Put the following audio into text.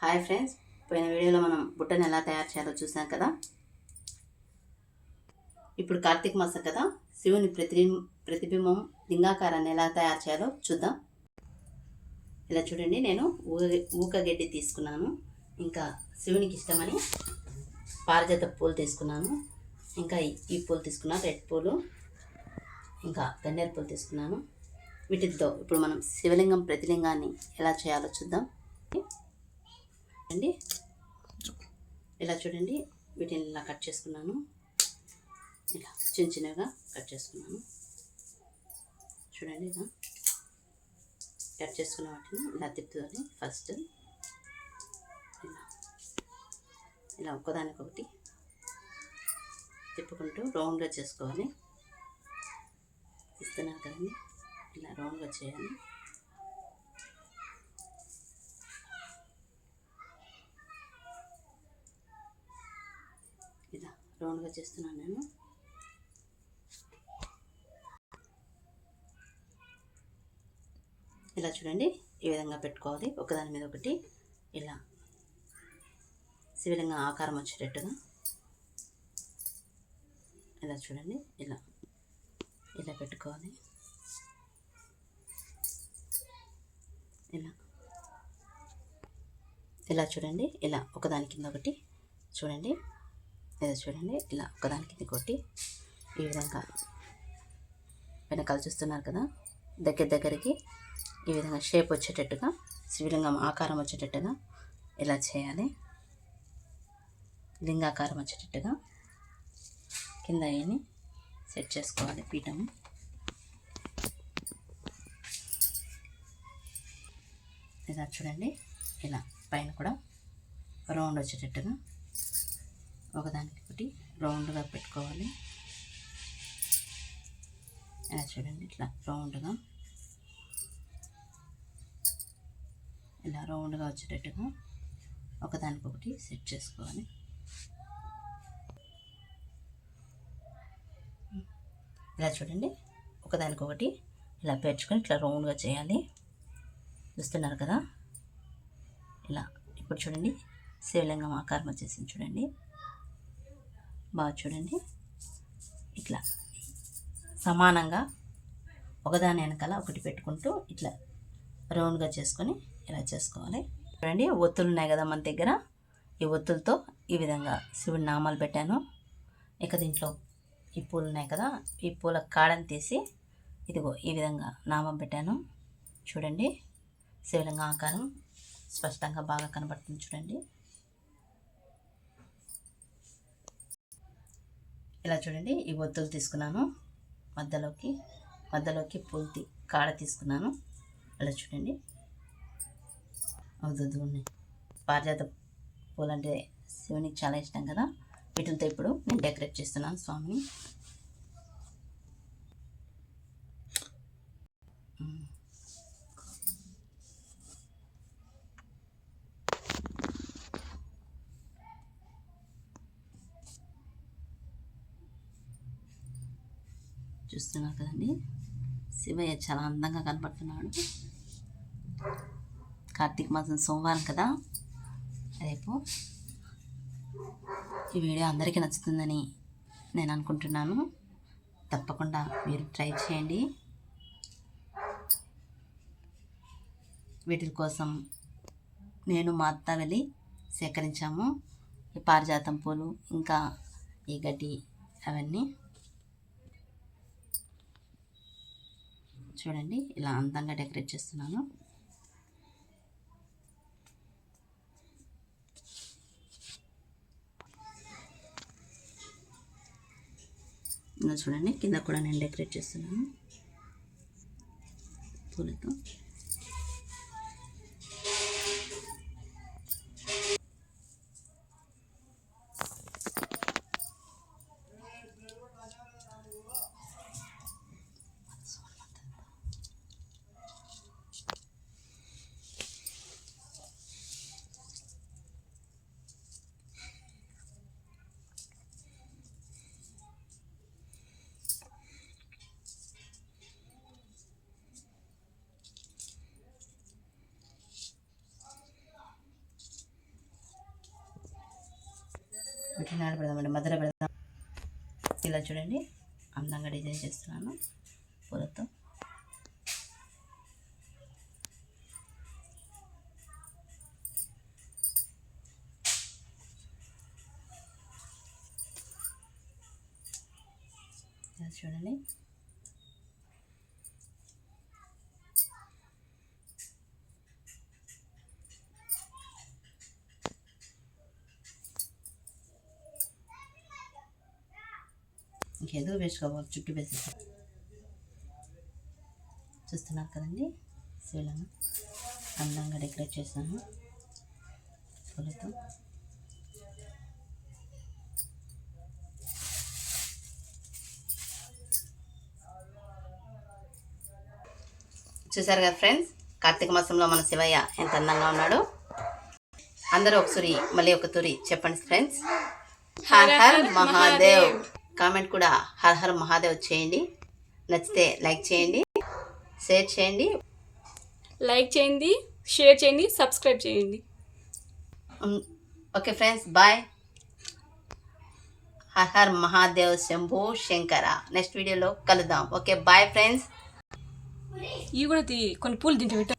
Hi friends, పోయిన వీడియోలో మనం బుట్టను ఎలా తయారు చేయాలో చూసాం కదా. ఇప్పుడు కార్తీక మాసం కదా, శివుని ప్రతిబింబం లింగాకారాన్ని ఎలా తయారు చేయాలో చూద్దాం. ఇలా చూడండి, నేను ఊకగడ్డి తీసుకున్నాను, ఇంకా శివునికి ఇష్టమని పారిజాత పూలు తీసుకున్నాను, ఇంకా ఈ పూలు తీసుకున్నాను, రెడ్ పూలు, ఇంకా గన్నేరు పూలు తీసుకున్నాను. వీటితో ఇప్పుడు మనం శివలింగం ప్రతిలింగాన్ని ఎలా చేయాలో చూద్దాం అండి. ఇలా చూడండి, వీటిని ఇలా కట్ చేసుకున్నాను, ఇలా చిన్న చిన్నగా కట్ చేసుకున్నాను. చూడండి, ఇలా కట్ చేసుకున్న వాటిని ఇలా తిప్పుకొని ఫస్ట్ ఇలా ఒక్కదానికొకటి తిప్పుకుంటూ రౌండ్గా చేసుకోవాలి. ఇస్తున్నారు కదండి, ఇలా రౌండ్గా చేయాలి. ఇలా రౌండ్గా చేస్తున్నాను నేను. ఇలా చూడండి, ఈ విధంగా పెట్టుకోవాలి, ఒకదాని మీద ఒకటి ఇలా శివలింగం ఆకారం వచ్చేటట్టుగా. ఇలా చూడండి, ఇలా ఇలా పెట్టుకోవాలి. ఇలా చూడండి, ఇలా ఒకదాని కింద ఒకటి చూడండి, ఇలా చూడండి, ఇలా ఒకదాని కింద ఒకటి ఈ విధంగా వెనకాల చూస్తున్నారు కదా, దగ్గరికి ఈ విధంగా షేప్ వచ్చేటట్టుగా, శివలింగం ఆకారం వచ్చేటట్టుగా ఇలా చేయాలి. లింగాకారం వచ్చేటట్టుగా కింద అయ్యి సెట్ చేసుకోవాలి పీఠము. ఇలా చూడండి, ఇలా పైన కూడా రౌండ్ వచ్చేటట్టుగా ఒకదానికి ఒకటి రౌండ్గా పెట్టుకోవాలి. ఇలా చూడండి, ఇట్లా రౌండ్గా ఇలా రౌండ్గా వచ్చేటట్టుగా ఒకదానికొకటి సెట్ చేసుకోవాలి. ఇలా చూడండి, ఒకదానికొకటి ఇలా పేర్చుకొని ఇట్లా రౌండ్గా చేయాలి. చూస్తున్నారు కదా, ఇలా ఇప్పుడు చూడండి శివలింగం ఆకారం వచ్చేసింది. చూడండి బాగా చూడండి, ఇట్లా సమానంగా ఒకదాని వెనకాల ఒకటి పెట్టుకుంటూ ఇట్లా రౌండ్గా చేసుకొని ఇలా చేసుకోవాలి. చూడండి, ఒత్తులు ఉన్నాయి కదా మన దగ్గర, ఈ ఒత్తులతో ఈ విధంగా శివుడి నామాలు పెట్టాను. ఇక దీంట్లో ఈ పూలు ఉన్నాయి కదా, ఈ పూల కాడని తీసి ఇదిగో ఈ విధంగా నామం పెట్టాను. చూడండి, శివలింగ ఆకారం స్పష్టంగా బాగా కనబడుతుంది. చూడండి, ఇలా చూడండి, ఈ ఒత్తులు తీసుకున్నాను, మధ్యలోకి పూలు కాడ తీసుకున్నాను. ఇలా చూడండి, అవుతుంది ఉన్నాయి. పారిజాత పూలు అంటే శివునికి చాలా ఇష్టం కదా, వీటితో ఇప్పుడు నేను డెకరేట్ చేస్తున్నాను స్వామిని. చూస్తున్నారు కదండి, శివయ్య చాలా అందంగా కనపడుతున్నాడు. కార్తీక మాసం సోమవారం కదా, రేపు ఈ వీడియో అందరికీ నచ్చుతుందని నేను అనుకుంటున్నాను. తప్పకుండా మీరు ట్రై చేయండి. వీటి కోసం నేను మా అత్త వెళ్ళి సేకరించాము, ఈ పారిజాతం పూలు ఇంకా ఈ గడ్డి అవన్నీ. చూడండి, ఇలా అందంగా డెకరేట్ చేస్తున్నాను. ఇలా చూడండి, కింద కూడా నేను డెకరేట్ చేస్తున్నాను పూలతో. వీటిని ఆడ పెడదామండి, మధ్యలో పెడదాం. ఇలా చూడండి అందంగా డిజైన్ చేస్తున్నాను పూలతో. చూడండి ఇంకెందుకు వేసుకోవాలి, చుట్టూ వేసేసి. చూస్తున్నారు కదండి శివలింగం అందంగా డెకరేట్ చేశాను పూలతో. చూసారు కదా ఫ్రెండ్స్, కార్తీక మాసంలో మన శివయ్య ఎంత అందంగా ఉన్నాడు. అందరూ ఒకసారి మళ్ళీ ఒక తురి చెప్పండి friends. Her Har Mahadev. Comment కూడా హర్ హర్ మహాదేవ్ చేయండి. నచ్చితే లైక్ చేయండి, షేర్ చేయండి. లైక్ చేయండి, షేర్ చేయండి, సబ్స్క్రైబ్ చేయండి. Okay friends, bye. Har Har Mahadev Shambho Shankara. Next వీడియోలో కలుద్దాం. Okay bye friends. ఇవి కూడా కొన్ని పూలు తింటే